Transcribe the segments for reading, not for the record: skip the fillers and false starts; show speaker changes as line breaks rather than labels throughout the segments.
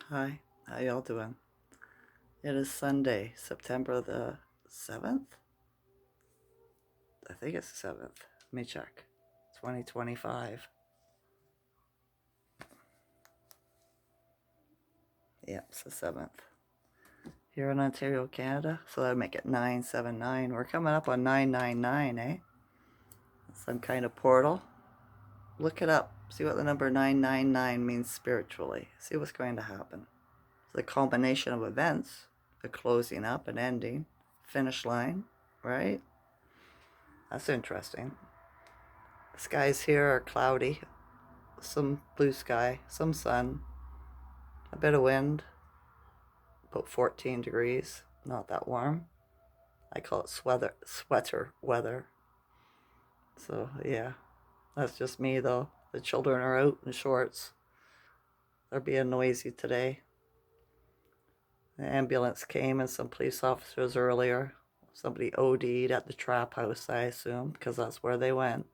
Hi, how y'all doing? It is Sunday, September the 7th? I think it's the 7th. Let me check. 2025. Yep, it's the 7th. Here in Ontario, Canada, so that'd make it 979. We're coming up on 999, eh? Some kind of portal. Look it up. See what the number 999 means spiritually. See what's going to happen. It's the culmination of events, the closing up and ending, finish line, right? That's interesting. The skies here are cloudy, some blue sky, some sun, a bit of wind, about 14 degrees, not that warm. I call it sweater weather. So, yeah, that's just me though. The children are out in shorts. They're being noisy today. The ambulance came and some police officers earlier. Somebody OD'd at the trap house, I assume, because that's where they went.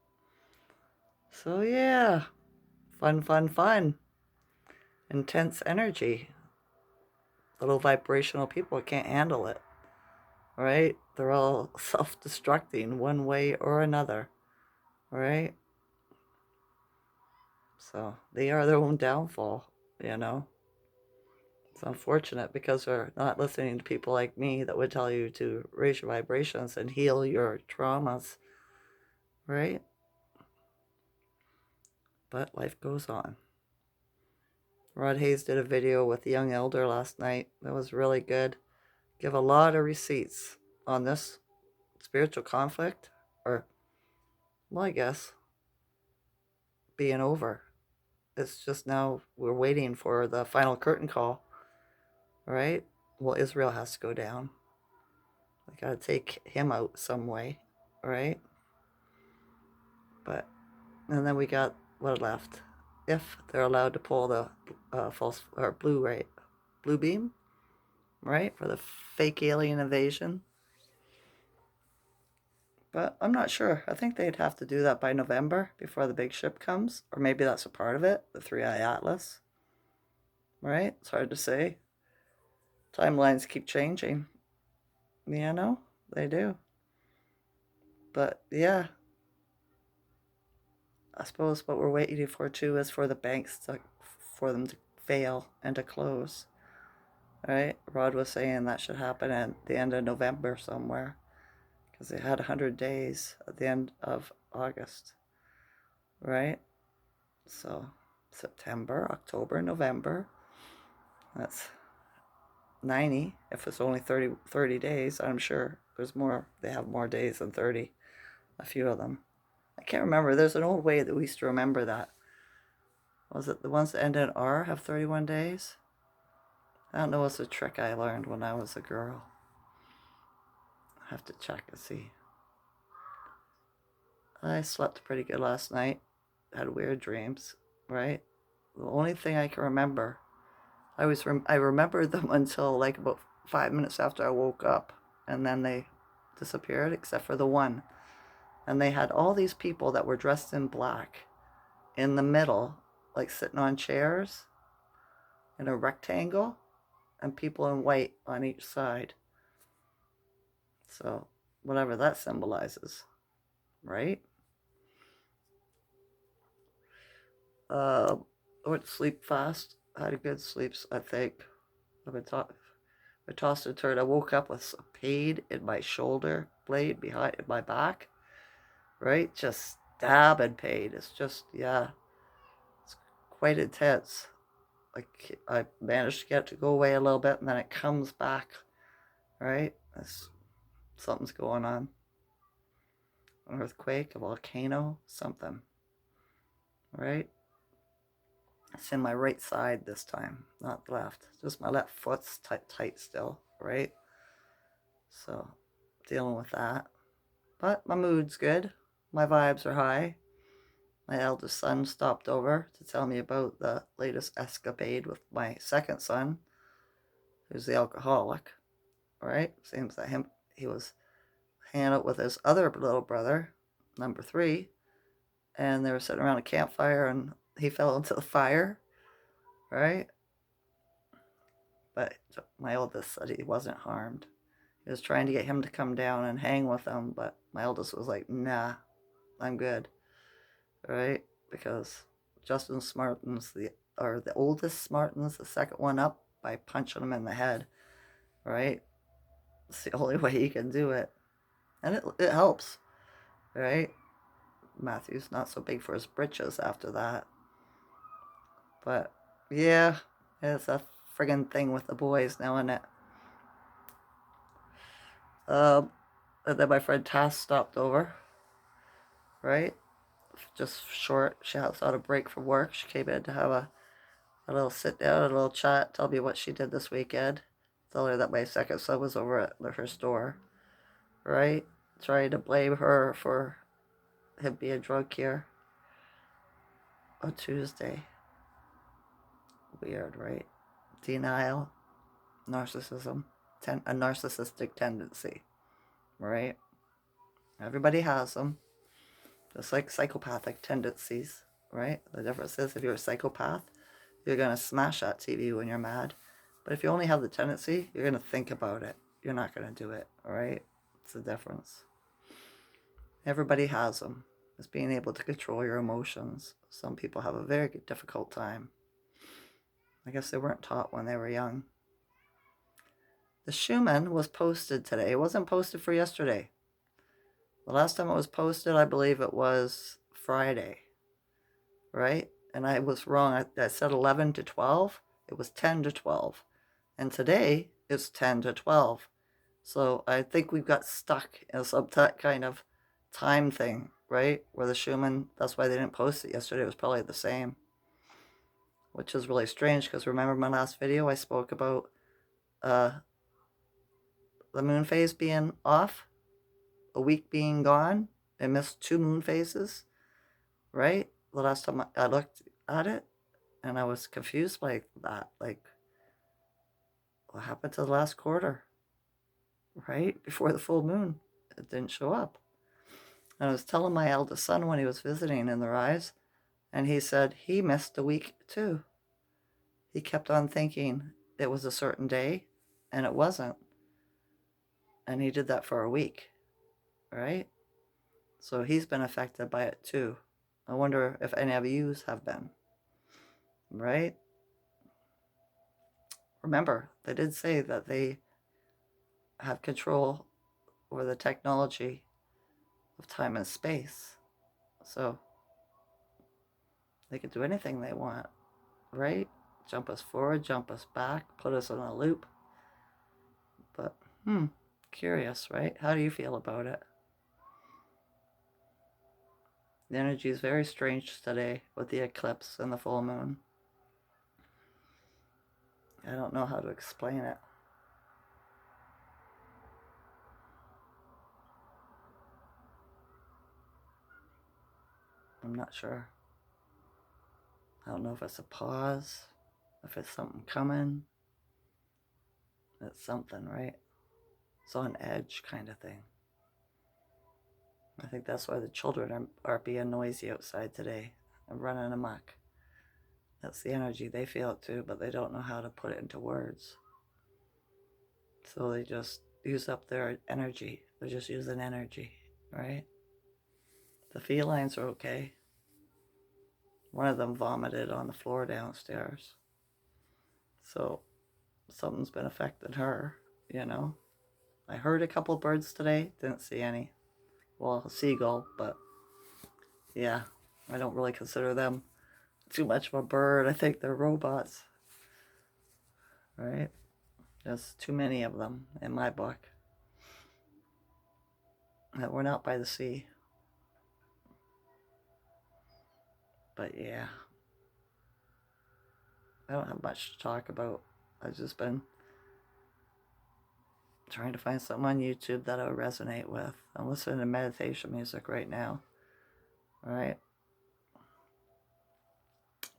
So, yeah, fun, fun, fun. Intense energy. Little vibrational people can't handle it, right? They're all self destructing one way or another, right? So they are their own downfall, you know? It's unfortunate because they're not listening to people like me that would tell you to raise your vibrations and heal your traumas, right? But life goes on. Rod Hayes did a video with the young elder last night. That was really good. Give a lot of receipts on this spiritual conflict, or, well, I guess, being over. It's just now we're waiting for the final curtain call, right? Well, Israel has to go down. They got to take him out some way, right? But, and then we got what left. If they're allowed to pull the false or blue beam, right, for the fake alien invasion. But I'm not sure. I think they'd have to do that by November before the big ship comes, or maybe that's a part of it, the Three Eye Atlas, right? It's hard to say. Timelines keep changing. You know, they do. But yeah, I suppose what we're waiting for too is for the banks for them to fail and to close. Right? Rod was saying that should happen at the end of November somewhere because they had 100 days at the end of August. Right? So September, October, November. That's 90. If it's only 30 days, I'm sure there's more. They have more days than 30. A few of them. I can't remember. There's an old way that we used to remember that. Was it the ones that end in R have 31 days? I don't know. It's a trick I learned when I was a girl. I have to check and see. I slept pretty good last night. Had weird dreams, right? The only thing I can remember, I remembered them until like about 5 minutes after I woke up, and then they disappeared except for the one. And they had all these people that were dressed in black in the middle, like sitting on chairs in a rectangle, and people in white on each side. So, whatever that symbolizes, right? Uh, I went to sleep fast. I had a good sleep, I think. I tossed and turned. I woke up with a pain in my shoulder blade behind my back, right? Just stabbing pain. It's just, yeah, it's quite intense. Like, I managed to get it to go away a little bit, and then it comes back, right? Something's going on. An earthquake, a volcano, something, right? It's in my right side this time, not left. Just my left foot's tight still, right? So, dealing with that. But my mood's good. My vibes are high. My eldest son stopped over to tell me about the latest escapade with my second son, who's the alcoholic, right? Seems that he was hanging out with his other little brother, number three, and they were sitting around a campfire and he fell into the fire, right? But my oldest said he wasn't harmed. He was trying to get him to come down and hang with him, but my oldest was like, nah, I'm good. Right? Because Justin Smartin's the oldest Smartin's the second one up by punching him in the head. Right? It's the only way he can do it. And it helps. Right? Matthew's not so big for his britches after that. But yeah, it's a friggin' thing with the boys now, isn't it? And then my friend Tass stopped over, right? Just short. She was on a break from work. She came in to have a little sit down, a little chat, tell me what she did this weekend. Tell her that my second son was over at her store, right? Trying to blame her for him being drunk here on Tuesday. Weird, right? Denial, narcissism, a narcissistic tendency, right? Everybody has them. Just like psychopathic tendencies, right? The difference is if you're a psychopath, you're going to smash that TV when you're mad. But if you only have the tendency, you're going to think about it. You're not going to do it, all right? It's the difference. Everybody has them. It's being able to control your emotions. Some people have a very difficult time. I guess they weren't taught when they were young. The Schuman was posted today. It wasn't posted for yesterday. The last time it was posted, I believe it was Friday, right? And I was wrong. I said 11 to 12. It was 10 to 12. And today it's 10 to 12. So I think we've got stuck in some kind of time thing, right? Where the Schuman, that's why they didn't post it yesterday. It was probably the same, which is really strange because remember my last video I spoke about the moon phase being off, a week being gone. I missed 2 moon phases, right? The last time I looked at it, and I was confused by that. Like, what happened to the last quarter, right? Before the full moon, it didn't show up. And I was telling my eldest son when he was visiting in the Rise, and he said he missed a week too. He kept on thinking it was a certain day, and it wasn't. And he did that for a week, right? So he's been affected by it too. I wonder if any of you have been, right? Remember, they did say that they have control over the technology of time and space. So they could do anything they want, right? Jump us forward, jump us back, put us in a loop. But, curious, right? How do you feel about it? The energy is very strange today with the eclipse and the full moon. I don't know how to explain it. I'm not sure. I don't know if it's a pause, if it's something coming. It's something, right? It's on edge kind of thing. I think that's why the children are being noisy outside today and running amok. That's the energy. They feel it too, but they don't know how to put it into words. So they just use up their energy. They're just using energy, right? The felines are okay. One of them vomited on the floor downstairs. So something's been affecting her, you know. I heard a couple birds today, didn't see any. Well, a seagull, but yeah, I don't really consider them too much of a bird. I think they're robots, right? There's too many of them in my book. We're not by the sea. But yeah, I don't have much to talk about. I've just been trying to find something on YouTube that I would resonate with. I'm listening to meditation music right now. All right.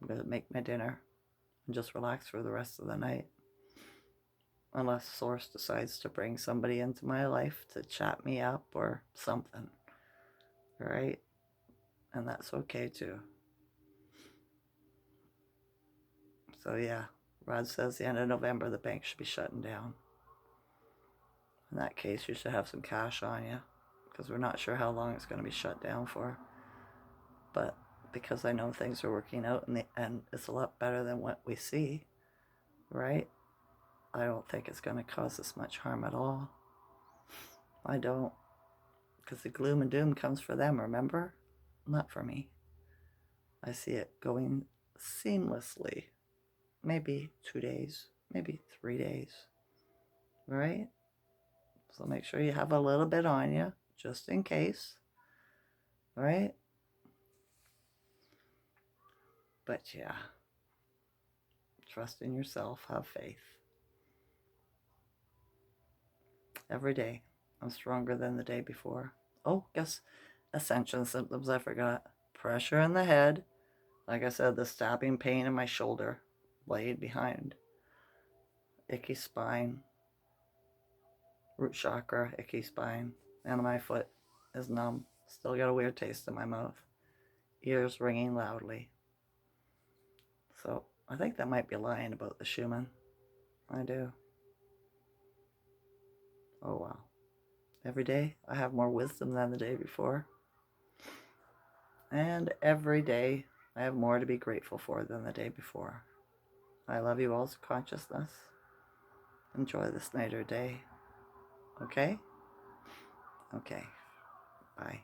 I'm going to make my dinner and just relax for the rest of the night. Unless Source decides to bring somebody into my life to chat me up or something. All right. And that's okay too. So yeah, Rod says the end of November the bank should be shutting down. In that case, you should have some cash on you, because we're not sure how long it's going to be shut down for. But because I know things are working out and it's a lot better than what we see, right? I don't think it's going to cause us much harm at all. I don't. Because the gloom and doom comes for them, remember? Not for me. I see it going seamlessly. Maybe 2 days, maybe 3 days, right? So make sure you have a little bit on you, just in case, right? But yeah, trust in yourself, have faith. Every day, I'm stronger than the day before. Oh, guess Ascension symptoms I forgot. Pressure in the head. Like I said, the stabbing pain in my shoulder blade behind. Icky spine. Root chakra, icky spine. And my foot is numb. Still got a weird taste in my mouth. Ears ringing loudly. So I think that might be lying about the Schuman. I do. Oh wow. Every day I have more wisdom than the day before. And every day I have more to be grateful for than the day before. I love you all's consciousness. Enjoy this night or day. Okay? Okay. Bye.